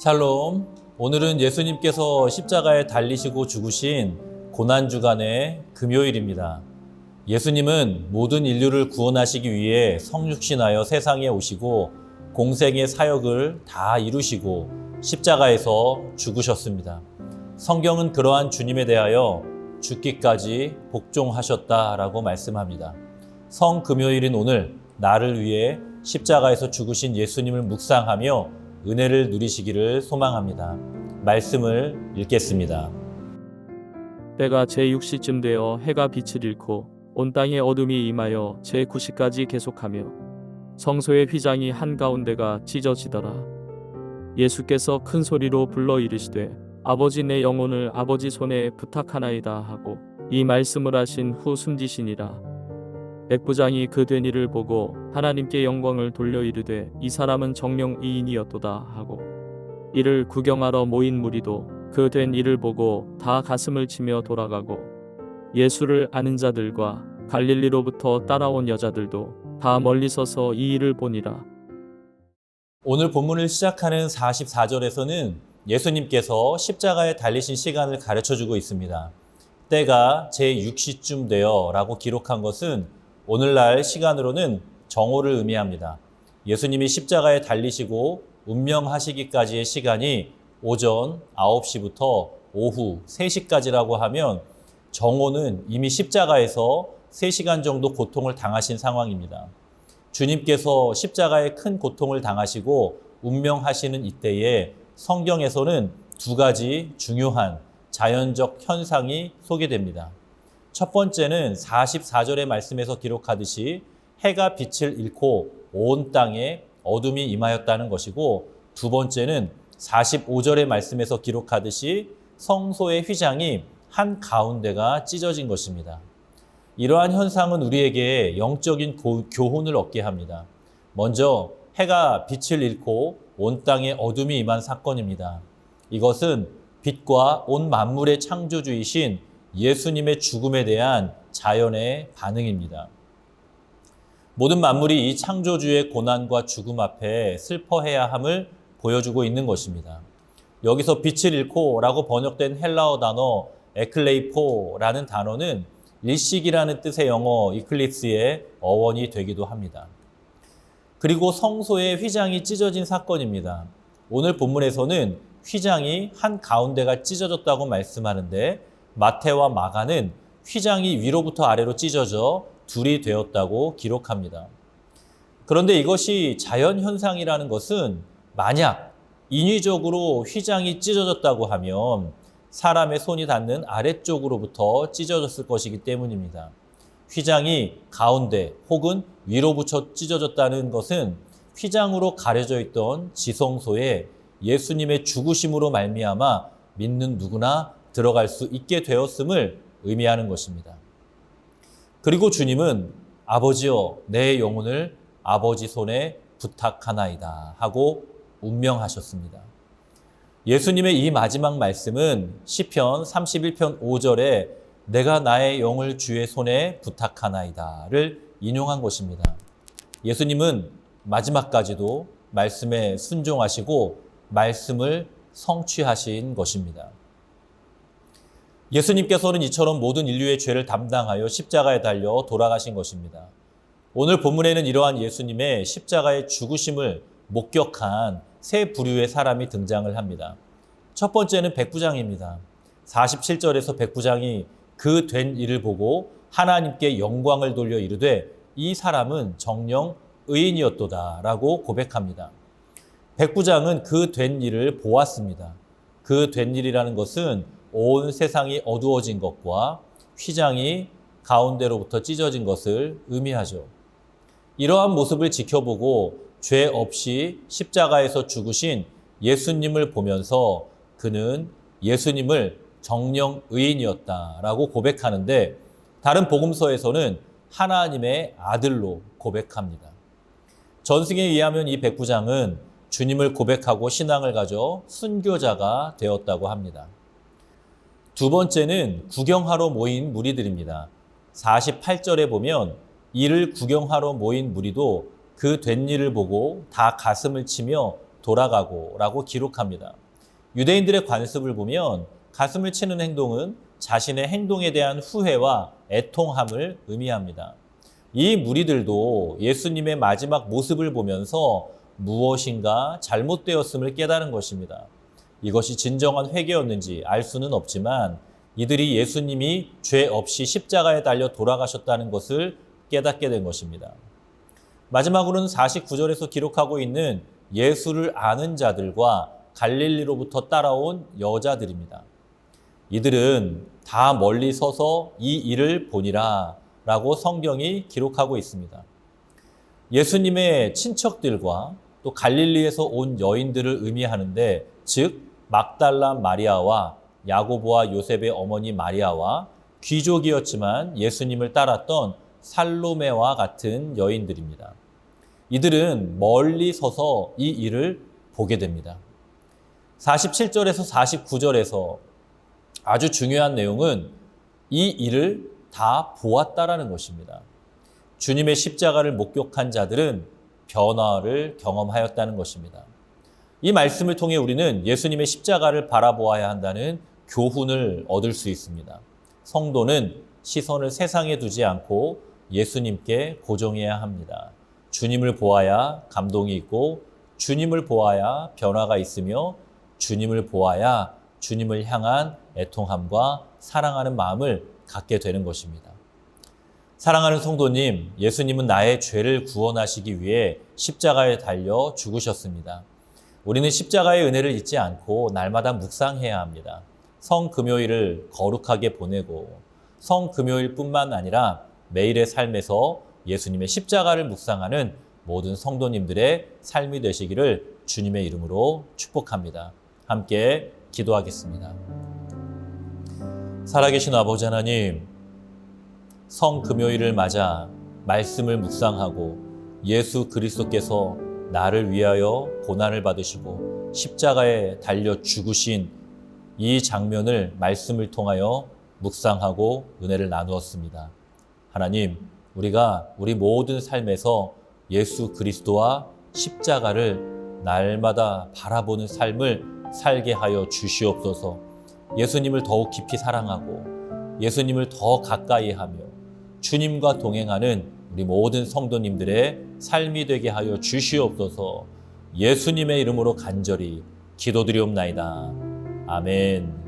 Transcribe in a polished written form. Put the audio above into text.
샬롬. 오늘은 예수님께서 십자가에 달리시고 죽으신 고난주간의 금요일입니다. 예수님은 모든 인류를 구원하시기 위해 성육신하여 세상에 오시고 공생의 사역을 다 이루시고 십자가에서 죽으셨습니다. 성경은 그러한 주님에 대하여 죽기까지 복종하셨다라고 말씀합니다. 성금요일인 오늘 나를 위해 십자가에서 죽으신 예수님을 묵상하며 은혜를 누리시기를 소망합니다. 말씀을 읽겠습니다. 때가 제6시쯤 되어 해가 빛을 잃고 온 땅에 어둠이 임하여 제9시까지 계속하며 성소의 휘장이 한가운데가 찢어지더라. 예수께서 큰 소리로 불러 이르시되 아버지 내 영혼을 아버지 손에 부탁하나이다 하고 이 말씀을 하신 후 숨지시니라. 백부장이 그 된 일을 보고 하나님께 영광을 돌려 이르되 이 사람은 정령 의인이었도다 하고 이를 구경하러 모인 무리도 그 된 일을 보고 다 가슴을 치며 돌아가고 예수를 아는 자들과 갈릴리로부터 따라온 여자들도 다 멀리 서서 이 일을 보니라. 오늘 본문을 시작하는 44절에서는 예수님께서 십자가에 달리신 시간을 가르쳐주고 있습니다. 때가 제6시쯤 되어 라고 기록한 것은 오늘날 시간으로는 정오를 의미합니다. 예수님이 십자가에 달리시고 운명하시기까지의 시간이 오전 9시부터 오후 3시까지라고 하면 정오는 이미 십자가에서 3시간 정도 고통을 당하신 상황입니다. 주님께서 십자가에 큰 고통을 당하시고 운명하시는 이때에 성경에서는 두 가지 중요한 자연적 현상이 소개됩니다. 첫 번째는 44절의 말씀에서 기록하듯이 해가 빛을 잃고 온 땅에 어둠이 임하였다는 것이고, 두 번째는 45절의 말씀에서 기록하듯이 성소의 휘장이 한가운데가 찢어진 것입니다. 이러한 현상은 우리에게 영적인 교훈을 얻게 합니다. 먼저 해가 빛을 잃고 온 땅에 어둠이 임한 사건입니다. 이것은 빛과 온 만물의 창조주이신 예수님의 죽음에 대한 자연의 반응입니다. 모든 만물이 이 창조주의 고난과 죽음 앞에 슬퍼해야 함을 보여주고 있는 것입니다. 여기서 빛을 잃고 라고 번역된 헬라어 단어 에클레이포라는 단어는 일식이라는 뜻의 영어 이클립스의 어원이 되기도 합니다. 그리고 성소의 휘장이 찢어진 사건입니다. 오늘 본문에서는 휘장이 한가운데가 찢어졌다고 말씀하는데 마태와 마가는 휘장이 위로부터 아래로 찢어져 둘이 되었다고 기록합니다. 그런데 이것이 자연현상이라는 것은 만약 인위적으로 휘장이 찢어졌다고 하면 사람의 손이 닿는 아래쪽으로부터 찢어졌을 것이기 때문입니다. 휘장이 가운데 혹은 위로부터 찢어졌다는 것은 휘장으로 가려져 있던 지성소에 예수님의 죽으심으로 말미암아 믿는 누구나 들어갈 수 있게 되었음을 의미하는 것입니다. 그리고 주님은 아버지여 내 영혼을 아버지 손에 부탁하나이다 하고 운명하셨습니다. 예수님의 이 마지막 말씀은 시편 31편 5절에 내가 나의 영을 주의 손에 부탁하나이다를 인용한 것입니다. 예수님은 마지막까지도 말씀에 순종하시고 말씀을 성취하신 것입니다. 예수님께서는 이처럼 모든 인류의 죄를 담당하여 십자가에 달려 돌아가신 것입니다. 오늘 본문에는 이러한 예수님의 십자가의 죽으심을 목격한 세 부류의 사람이 등장을 합니다. 첫 번째는 백부장입니다. 47절에서 백부장이 그 된 일을 보고 하나님께 영광을 돌려 이르되 이 사람은 정녕 의인이었도다 라고 고백합니다. 백부장은 그 된 일을 보았습니다. 그 된 일이라는 것은 온 세상이 어두워진 것과 휘장이 가운데로부터 찢어진 것을 의미하죠. 이러한 모습을 지켜보고 죄 없이 십자가에서 죽으신 예수님을 보면서 그는 예수님을 정령 의인이었다라고 고백하는데 다른 복음서에서는 하나님의 아들로 고백합니다. 전승에 의하면 이 백부장은 주님을 고백하고 신앙을 가져 순교자가 되었다고 합니다. 두 번째는 구경하러 모인 무리들입니다. 48절에 보면 이를 구경하러 모인 무리도 그 된 일을 보고 다 가슴을 치며 돌아가고 라고 기록합니다. 유대인들의 관습을 보면 가슴을 치는 행동은 자신의 행동에 대한 후회와 애통함을 의미합니다. 이 무리들도 예수님의 마지막 모습을 보면서 무엇인가 잘못되었음을 깨달은 것입니다. 이것이 진정한 회개였는지 알 수는 없지만 이들이 예수님이 죄 없이 십자가에 달려 돌아가셨다는 것을 깨닫게 된 것입니다. 마지막으로는 49절에서 기록하고 있는 예수를 아는 자들과 갈릴리로부터 따라온 여자들입니다. 이들은 다 멀리 서서 이 일을 보니라 라고 성경이 기록하고 있습니다. 예수님의 친척들과 또 갈릴리에서 온 여인들을 의미하는데, 즉 막달라 마리아와 야고보와 요셉의 어머니 마리아와 귀족이었지만 예수님을 따랐던 살로메와 같은 여인들입니다. 이들은 멀리 서서 이 일을 보게 됩니다. 47절에서 49절에서 아주 중요한 내용은 이 일을 다 보았다라는 것입니다. 주님의 십자가를 목격한 자들은 변화를 경험하였다는 것입니다. 이 말씀을 통해 우리는 예수님의 십자가를 바라보아야 한다는 교훈을 얻을 수 있습니다. 성도는 시선을 세상에 두지 않고 예수님께 고정해야 합니다. 주님을 보아야 감동이 있고, 주님을 보아야 변화가 있으며, 주님을 보아야 주님을 향한 애통함과 사랑하는 마음을 갖게 되는 것입니다. 사랑하는 성도님, 예수님은 나의 죄를 구원하시기 위해 십자가에 달려 죽으셨습니다. 우리는 십자가의 은혜를 잊지 않고 날마다 묵상해야 합니다. 성금요일을 거룩하게 보내고 성금요일뿐만 아니라 매일의 삶에서 예수님의 십자가를 묵상하는 모든 성도님들의 삶이 되시기를 주님의 이름으로 축복합니다. 함께 기도하겠습니다. 살아계신 아버지 하나님, 성금요일을 맞아 말씀을 묵상하고 예수 그리스도께서 나를 위하여 고난을 받으시고 십자가에 달려 죽으신 이 장면을 말씀을 통하여 묵상하고 은혜를 나누었습니다. 하나님, 우리가 우리 모든 삶에서 예수 그리스도와 십자가를 날마다 바라보는 삶을 살게 하여 주시옵소서. 예수님을 더욱 깊이 사랑하고 예수님을 더 가까이 하며 주님과 동행하는 우리 모든 성도님들의 삶이 되게 하여 주시옵소서. 예수님의 이름으로 간절히 기도드리옵나이다. 아멘.